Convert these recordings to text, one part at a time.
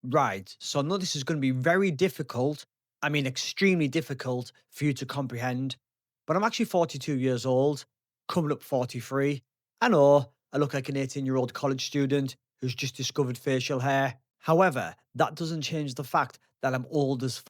Right. So I know this is going to be very difficult. I mean, extremely difficult for you to comprehend. But I'm actually 42 years old, coming up 43. I know I look like an 18-year-old college student who's just discovered facial hair. However, that doesn't change the fact that I'm old as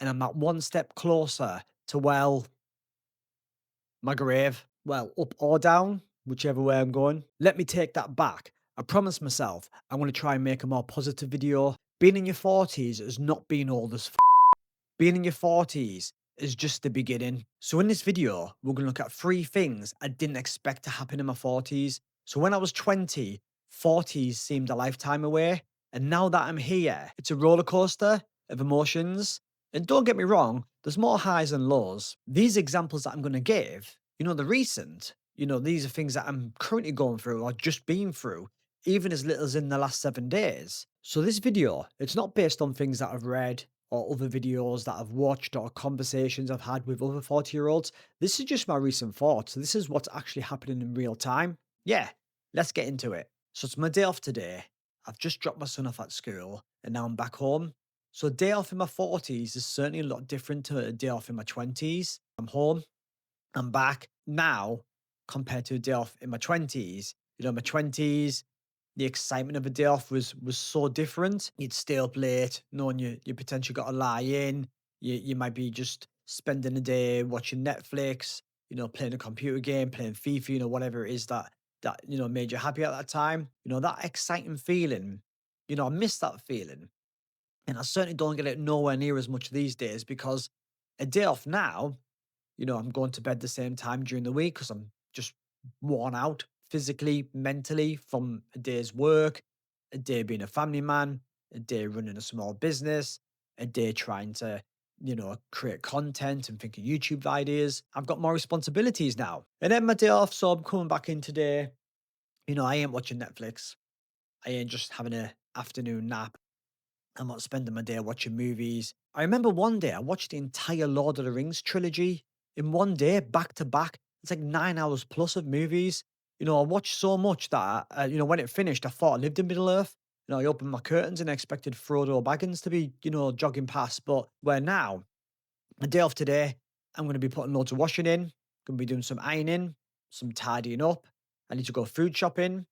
and I'm that one step closer to, well, my grave. Well, up or down, whichever way I'm going. Let me take that back. I promised myself I'm going to try and make a more positive video. Being in your 40s is not being old as being in your 40s is just the beginning. So in this video, we're going to look at three things I didn't expect to happen in my 40s. So when I was 20, 40s seemed a lifetime away. And now that I'm here, it's a roller coaster of emotions. And don't get me wrong, there's more highs and lows. These examples that I'm going to give, the recent, these are things that I'm currently going through or just been through, even as little as in the last 7 days. So this video, it's not based on things that I've read or other videos that I've watched or conversations I've had with other 40-year-olds. This is just my recent thoughts. This is what's actually happening in real time. Yeah, let's get into it. So it's my day off today. I've just dropped my son off at school and now I'm back home. So a day off in my 40s is certainly a lot different to a day off in my 20s. I'm home, I'm back now compared to a day off in my 20s. My 20s, the excitement of a day off was so different. You'd stay up late, knowing you potentially got to lie in. You might be just spending the day watching Netflix, playing a computer game, playing FIFA, whatever it is that made you happy at that time. That exciting feeling. I miss that feeling. And I certainly don't get it nowhere near as much these days because a day off now, I'm going to bed the same time during the week because I'm just worn out physically, mentally from a day's work, a day being a family man, a day running a small business, a day trying to, create content and think of YouTube ideas. I've got more responsibilities now. And then my day off, so I'm coming back in today. I ain't watching Netflix. I ain't just having a afternoon nap. I'm not spending my day watching movies. I remember one day I watched the entire Lord of the Rings trilogy in one day, back to back. It's like 9 hours plus of movies. I watched so much that, when it finished, I thought I lived in Middle Earth. I opened my curtains and I expected Frodo Baggins to be, jogging past. But where now, a day off today, I'm going to be putting loads of washing in, going to be doing some ironing, some tidying up. I need to go food shopping.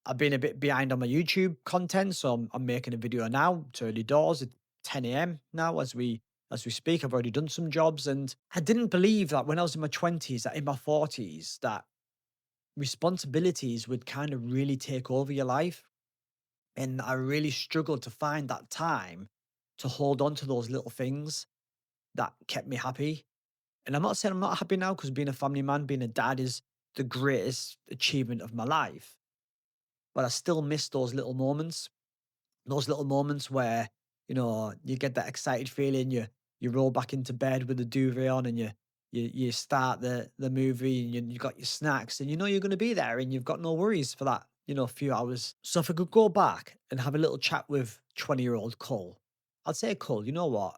I've been a bit behind on my YouTube content, so I'm making a video now. It's early doors at 10 a.m. now as we speak. I've already done some jobs, and I didn't believe that when I was in my 20s, that in my 40s, that responsibilities would kind of really take over your life. And I really struggled to find that time to hold on to those little things that kept me happy. And I'm not saying I'm not happy now because being a family man, being a dad is the greatest achievement of my life. But I still miss those little moments where, you get that excited feeling, you roll back into bed with the duvet on and you start the movie and you got your snacks and you're gonna be there and you've got no worries for that, few hours. So if I could go back and have a little chat with 20-year-old Cole, I'd say, Cole, you know what?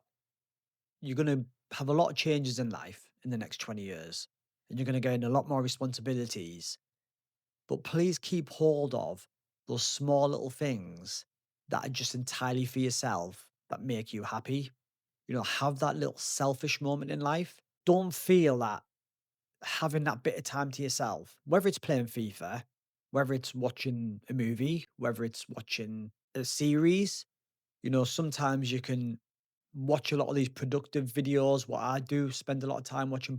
You're gonna have a lot of changes in life in the next 20 years, and you're gonna gain a lot more responsibilities. But please keep hold of those small little things that are just entirely for yourself that make you happy. Have that little selfish moment in life. Don't feel that having that bit of time to yourself, whether it's playing FIFA, whether it's watching a movie, whether it's watching a series, sometimes you can watch a lot of these productive videos. What I do, spend a lot of time watching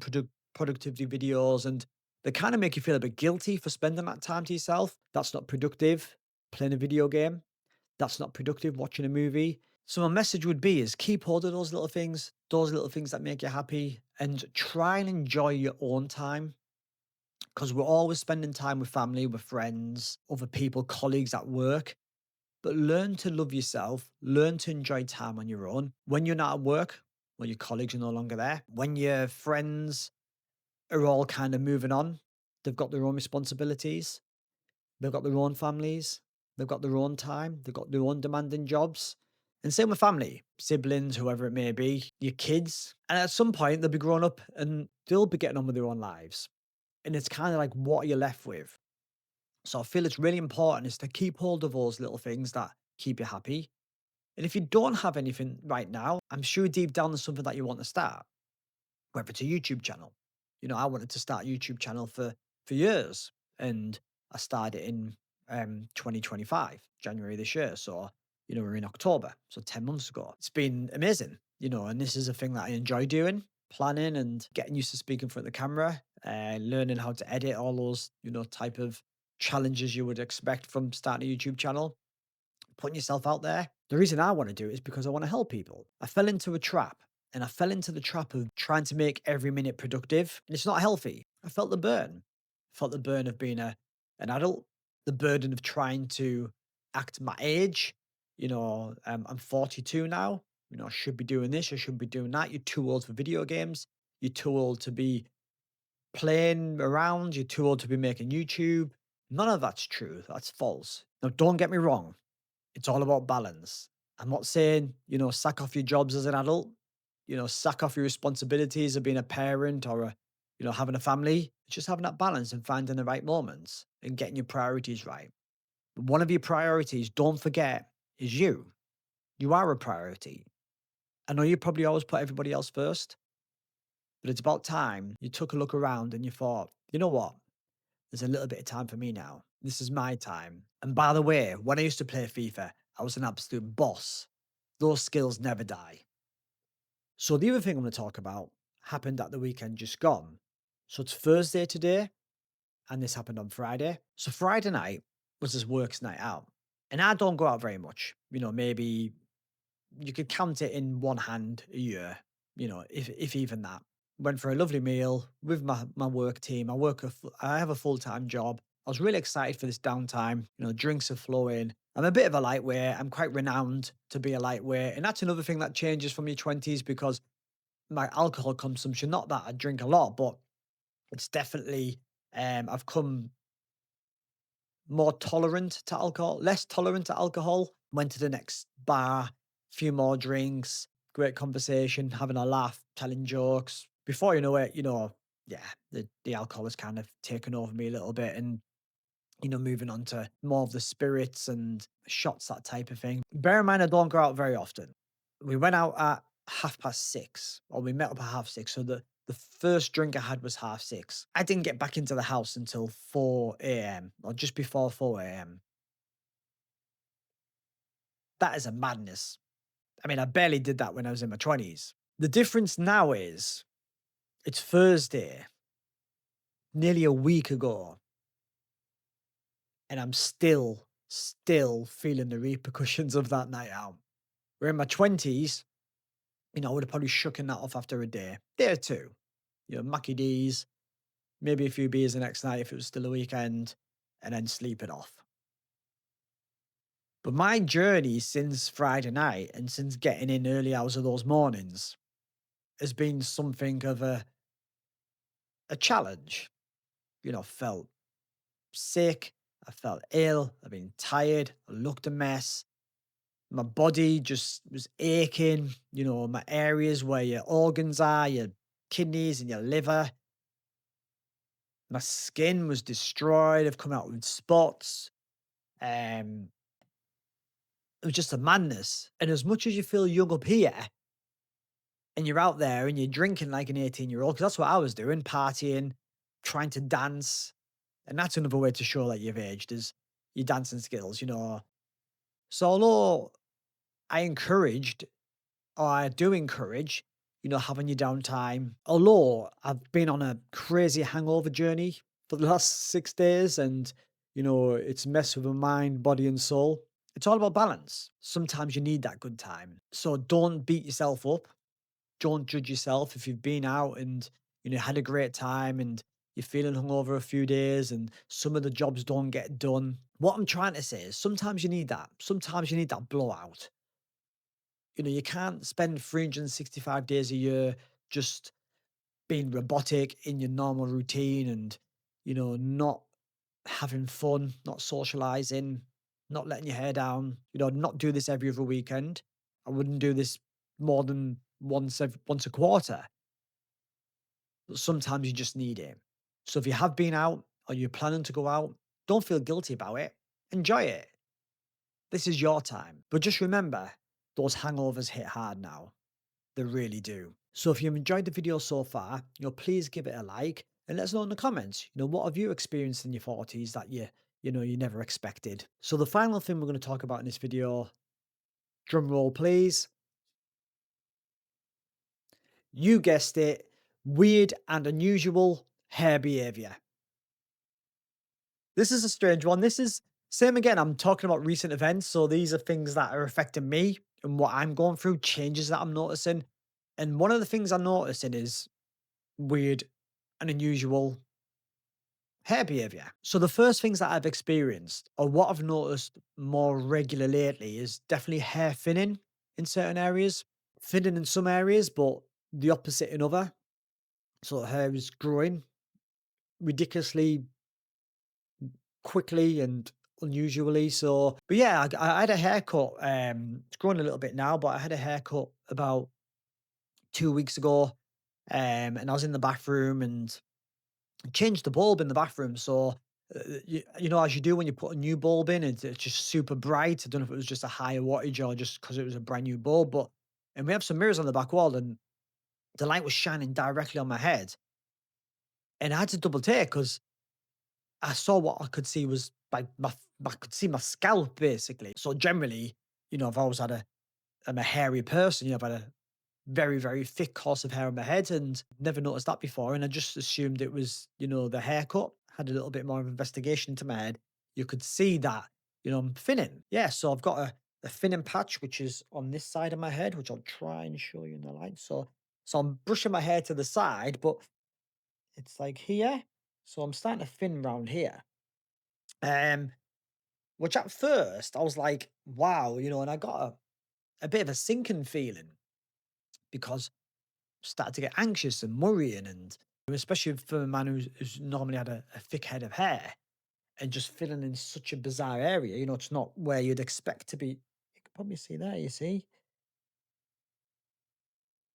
productivity videos, and they kind of make you feel a bit guilty for spending that time to yourself. That's not productive. Playing a video game, that's not productive. Watching a movie. So my message would be is keep hold of those little things that make you happy, and try and enjoy your own time because we're always spending time with family, with friends, other people, colleagues at work. But learn to love yourself, learn to enjoy time on your own. When you're not at work, when your colleagues are no longer there, when your friends are all kind of moving on, they've got their own responsibilities, they've got their own families, they've got their own time, they've got their own demanding jobs. And same with family, siblings, whoever it may be, your kids. And at some point, they'll be grown up and they'll be getting on with their own lives. And it's kind of like, what are you left with? So I feel it's really important is to keep hold of those little things that keep you happy. And if you don't have anything right now, I'm sure deep down there's something that you want to start, whether it's a YouTube channel. I wanted to start a YouTube channel for years, and I started it in 2025, January this year. So, we're in October, so 10 months ago. It's been amazing, and this is a thing that I enjoy doing, planning and getting used to speaking in front of the camera, learning how to edit all those, type of challenges you would expect from starting a YouTube channel, putting yourself out there. The reason I want to do it is because I want to help people. I fell into a trap, and I fell into the trap of trying to make every minute productive, and it's not healthy. I felt the burn. I felt the burn of being an adult, the burden of trying to act my age. I'm 42 now. I should be doing this, I should be doing that. You're too old for video games. You're too old to be playing around. You're too old to be making YouTube. None of that's true. That's false. Now, don't get me wrong. It's all about balance. I'm not saying, sack off your jobs as an adult, sack off your responsibilities of being a parent or having a family. It's just having that balance and finding the right moments and getting your priorities right. But one of your priorities, don't forget, is you. You are a priority. I know you probably always put everybody else first, but it's about time you took a look around and you thought, you know what? There's a little bit of time for me now. This is my time. And by the way, when I used to play FIFA, I was an absolute boss. Those skills never die. So the other thing I'm going to talk about happened at the weekend just gone. So it's Thursday today, and this happened on Friday. So Friday night was this works night out. And I don't go out very much. Maybe you could count it in one hand a year, if even that. Went for a lovely meal with my work team. I have a full-time job. I was really excited for this downtime. Drinks are flowing. I'm a bit of a lightweight. I'm quite renowned to be a lightweight. And that's another thing that changes from your 20s because my alcohol consumption, not that I drink a lot, but it's definitely, I've come more tolerant to alcohol, less tolerant to alcohol. Went to the next bar, few more drinks, great conversation, having a laugh, telling jokes. Before you know it, yeah, the alcohol has kind of taken over me a little bit, and moving on to more of the spirits and shots, that type of thing. Bear in mind, I don't go out very often. We went out at 6:30, or we met up at 6:30. So the first drink I had was 6:30. I didn't get back into the house until 4 a.m. or just before 4 a.m. That is a madness. I mean, I barely did that when I was in my 20s. The difference now is it's Thursday, nearly a week ago, and I'm still feeling the repercussions of that night out. Where in my 20s, I would have probably shooken that off after a day or two. Mackie D's, maybe a few beers the next night if it was still a weekend, and then sleep it off. But my journey since Friday night and since getting in early hours of those mornings has been something of a challenge. Felt sick, I felt ill, I've been tired, I looked a mess. My body just was aching, my areas where your organs are, your kidneys and your liver. My skin was destroyed. I've come out with spots. Um, it was just a madness. And as much as you feel young up here and you're out there and you're drinking like an 18-year-old, because that's what I was doing, partying, trying to dance. And that's another way to show that you've aged is your dancing skills. So although I encouraged, or I do encourage, having your downtime. Although I've been on a crazy hangover journey for the last 6 days and, it's messed with my mind, body, and soul. It's all about balance. Sometimes you need that good time. So don't beat yourself up. Don't judge yourself if you've been out and, had a great time and you're feeling hungover a few days and some of the jobs don't get done. What I'm trying to say is sometimes you need that. Sometimes you need that blowout. You can't spend 365 days a year just being robotic in your normal routine and, not having fun, not socializing, not letting your hair down, not do this every other weekend. I wouldn't do this more than once a quarter. But sometimes you just need it. So if you have been out or you're planning to go out, don't feel guilty about it. Enjoy it. This is your time. But just remember, those hangovers hit hard now. They really do. So if you've enjoyed the video so far, please give it a like and let us know in the comments, what have you experienced in your 40s that you never expected. So the final thing we're going to talk about in this video, drum roll please. You guessed it, weird and unusual hair behavior. This is a strange one. This is same again. I'm talking about recent events. So these are things that are affecting me and what I'm going through, changes that I'm noticing. And one of the things I'm noticing is weird and unusual hair behavior. So the first things that I've experienced or what I've noticed more regular lately is definitely hair thinning in certain areas, thinning in some areas, but the opposite in other. So the hair is growing ridiculously quickly and unusually. So, but yeah, I had a haircut. It's growing a little bit now, but I had a haircut about 2 weeks ago. And I was in the bathroom and changed the bulb in the bathroom. So, as you do when you put a new bulb in, it's just super bright. I don't know if it was just a higher wattage or just because it was a brand new bulb, and we have some mirrors on the back wall, and the light was shining directly on my head, and I had to double take because I saw what I could see was like I could see my scalp basically. So generally, I've always had I'm a hairy person. I've had a very, very thick course of hair on my head and never noticed that before. And I just assumed it was, the haircut. Had a little bit more of investigation into my head. You could see that, I'm thinning. Yeah. So I've got a thinning patch, which is on this side of my head, which I'll try and show you in the light. So I'm brushing my hair to the side, but it's like here. So I'm starting to thin round here. Um, which at first I was like, wow, and I got a bit of a sinking feeling because I started to get anxious and worrying, and especially for a man who's normally had a thick head of hair and just filling in such a bizarre area, it's not where you'd expect to be. You can probably see there, you see?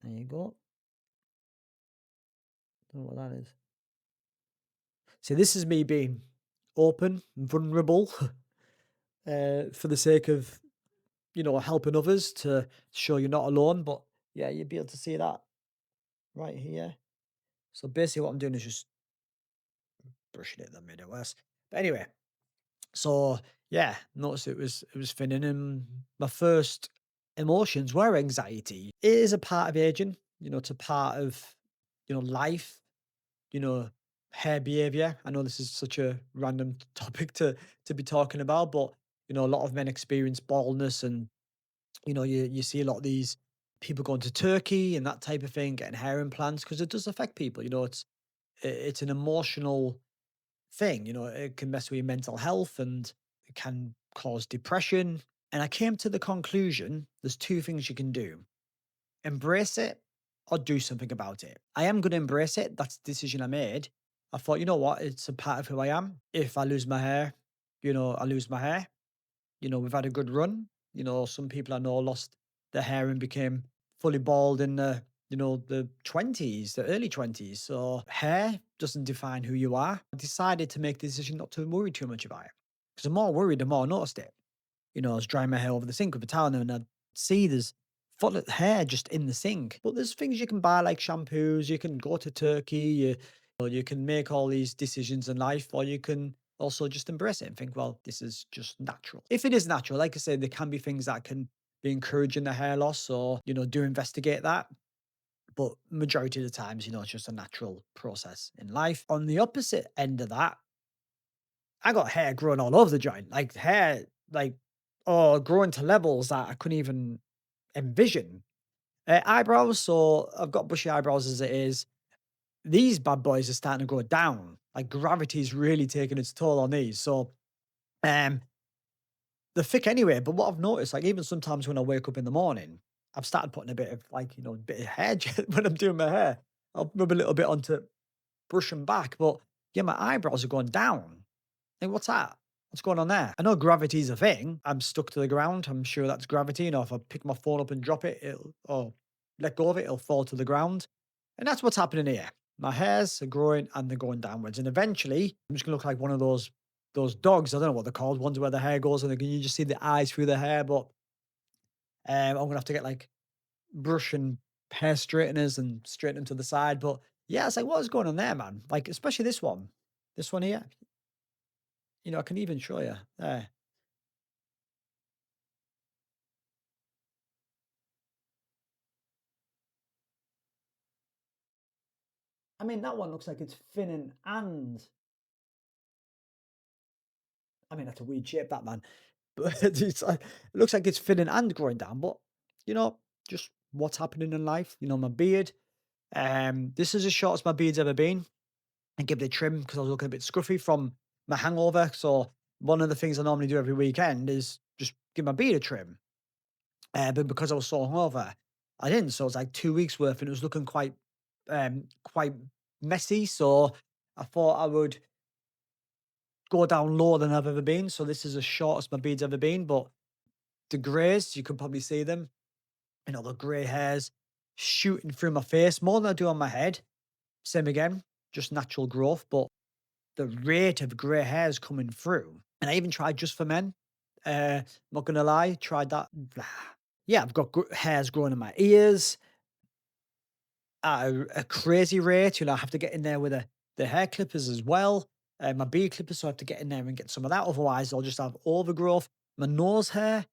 There you go. Don't know what that is. See, this is me being open and vulnerable for the sake of, helping others to show you're not alone. But yeah, you'd be able to see that right here. So basically, what I'm doing is just brushing it. That made it worse. But anyway, so yeah, noticed it was thinning, and my first emotions were anxiety. It is a part of aging. It's a part of life. You know, hair behavior. I know this is such a random topic to be talking about, but a lot of men experience baldness, and you see a lot of these people going to Turkey and that type of thing, getting hair implants because it does affect people. It's an emotional thing. It can mess with your mental health and it can cause depression. And I came to the conclusion there's two things you can do: embrace it or do something about it. I am going to embrace it. That's the decision I made. I thought, you know what? It's a part of who I am. If I lose my hair, I lose my hair. We've had a good run. Some people I know lost their hair and became fully bald in the 20s, the early 20s. So hair doesn't define who you are. I decided to make the decision not to worry too much about it. Because the more I worried, the more I noticed it. I was drying my hair over the sink with a towel and I'd see there's full of hair just in the sink. But there's things you can buy like shampoos, you can go to Turkey, or you can make all these decisions in life, or you can also just embrace it and think, well, this is just natural. If it is natural, like I said, there can be things that can be encouraging the hair loss or, do investigate that. But majority of the times, it's just a natural process in life. On the opposite end of that, I got hair growing all over the joint, like hair, like, oh, growing to levels that I couldn't even envision. Eyebrows, so I've got bushy eyebrows as it is. These bad boys are starting to go down. Like gravity's really taking its toll on these. So um they're thick anyway. But what I've noticed, like even sometimes when I wake up in the morning, I've started putting a bit of like, a bit of hair gel when I'm doing my hair. I'll rub a little bit onto brush them back. But yeah, my eyebrows are going down. Like, what's that? What's going on there? I know gravity's a thing. I'm stuck to the ground. I'm sure that's gravity. If I pick my phone up and drop it, or let go of it, it'll fall to the ground. And that's what's happening here. My hairs are growing and they're going downwards. And eventually, I'm just gonna look like one of those dogs. I don't know what they're called. Ones where the hair goes and you just see the eyes through the hair. But I'm gonna have to get like brush and hair straighteners and straighten them to the side. But yeah, it's like, what is going on there, man? Like, especially this one here. I can even show you there. I mean, that one looks like it's thinning and I mean, that's a weird shape, that man. But it's like, it looks like it's thinning and growing down. But you know, just what's happening in life. My beard. This is as short as my beard's ever been. And give it a trim because I was looking a bit scruffy from my hangover. So one of the things I normally do every weekend is just give my beard a trim. But because I was so hungover, I didn't. So it was like 2 weeks worth, and it was looking quite messy. So I thought I would go down lower than I've ever been. So this is as short as my beard's ever been. But the greys, you can probably see them. The grey hairs shooting through my face more than I do on my head. Same again, just natural growth. But the rate of grey hairs coming through, and I even tried just for men. Not gonna lie, tried that. Blah. Yeah, I've got hairs growing in my ears at a crazy rate. I have to get in there with the hair clippers as well. My beard clippers, so I have to get in there and get some of that. Otherwise, I'll just have overgrowth. My nose hair,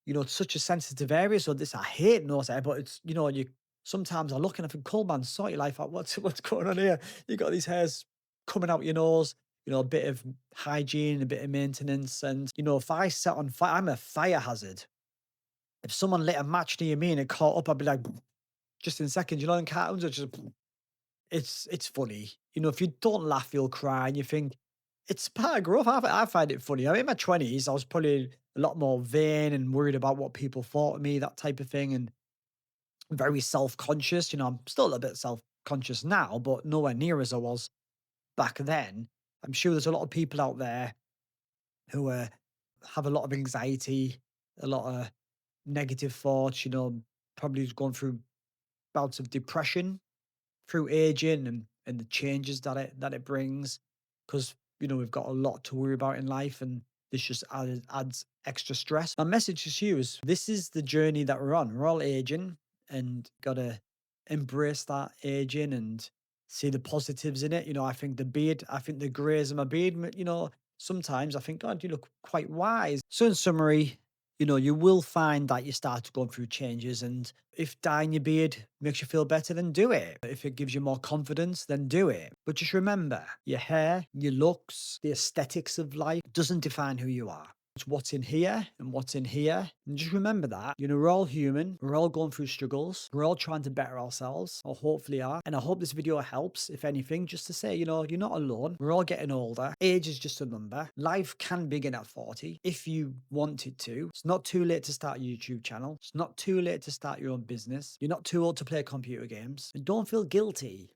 it's such a sensitive area. So this, I hate nose hair, but it's you. Sometimes I look and I think, "Cool man, sort your life out. What's going on here? You got these hairs coming out your nose." A bit of hygiene, a bit of maintenance, and if I set on fire, I'm a fire hazard. If someone lit a match near me and it caught up, I'd be like, just in seconds. In cartoons, it's just it's funny. If you don't laugh, you'll cry, and you think it's part of growth. I find it funny. In my 20s, I was probably a lot more vain and worried about what people thought of me, that type of thing, and very self conscious. I'm still a little bit self conscious now, but nowhere near as I was back then. I'm sure there's a lot of people out there who have a lot of anxiety, a lot of negative thoughts. Probably going through bouts of depression through aging and the changes that it brings, because we've got a lot to worry about in life, and this just adds extra stress. My message to you is, this is the journey that we're on. We're all aging, and gotta embrace that aging and see the positives in it. I think the beard, I think the grays in my beard, sometimes I think, God, you look quite wise. So in summary, you will find that you start going through changes. And if dyeing your beard makes you feel better, then do it. If it gives you more confidence, then do it. But just remember, your hair, your looks, the aesthetics of life doesn't define who you are. It's what's in here and what's in here. And just remember that, we're all human. We're all going through struggles. We're all trying to better ourselves, or hopefully are. And I hope this video helps, if anything, just to say, you're not alone. We're all getting older. Age is just a number. Life can begin at 40 if you wanted to. It's not too late to start a YouTube channel. It's not too late to start your own business. You're not too old to play computer games. And don't feel guilty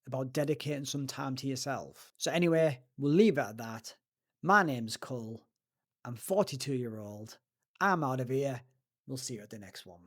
about dedicating some time to yourself. So anyway, we'll leave it at that. My name's Cole. I'm 42-year-old. I'm out of here. We'll see you at the next one.